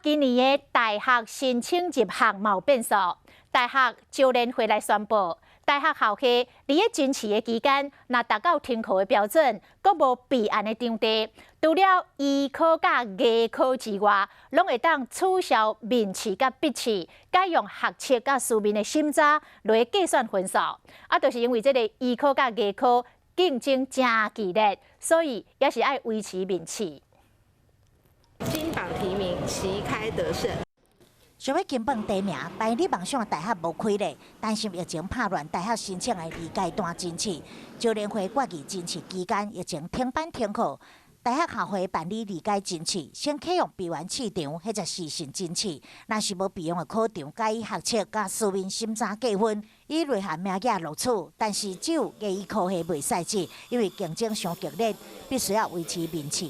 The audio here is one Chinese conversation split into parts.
今年的大学申请入学嘛有变数，大学招联会来宣布，大学校系伫咧真试的期间，若达到停课的标准，阁无备案的场地，除了医科甲艺科之外，拢会当取消面试甲笔试，改用学测甲书面的审查来计算分数。就是因为这个医科甲艺科竞争真激烈，所以也是爱维持面试。金榜题名，旗开得胜。想要金榜题名，但你梦想的大学无开咧，担心疫情拍乱大学申请的二阶段甄试，招联会决议甄试期间疫情停班停课。大学校会办理二阶甄试，先启用闭环试场，或者是试甄试。若是无备用的考场，改以学测甲书面审查计分，以内涵名额录取。但是只有艺科系袂使试，因为竞争上激烈，必须要维持面试。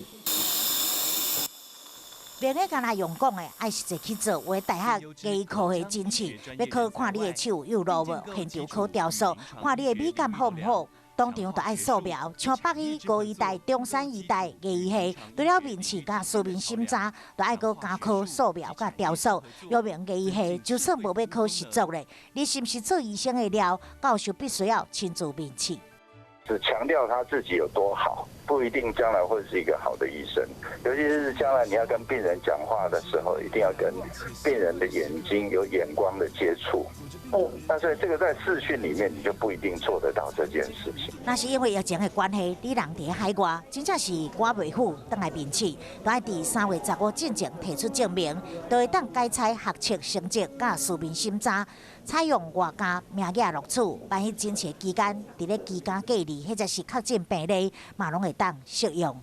免个干那用讲的，爱是坐去做，为大学艺科系甄试，要考看你的手有路无，现场考雕塑，看你的美感好唔好。当场就爱素描，像北医、高医大、中山医大艺系，除了面试甲书面审查，就爱搁加考素描甲雕塑。有名艺系就算无要考实作咧，你是不是做医生的料，教授必须要亲自面试。只强调他自己有多好，不一定将来会是一个好的医生。尤其是将来你要跟病人讲话的时候，一定要跟病人的眼睛有眼光的接触。那所以这个在视讯里面你就不一定做得到这件事情。那是因为疫情的关系，你人伫海外，真正是赶袂赴倒来面试，都爱伫3月15进前提出证明，就会当改采学测成绩甲书面审查，采用外加名额录取。万一甄试期间，伫咧期间隔离或者是确诊病例，嘛拢会当适用。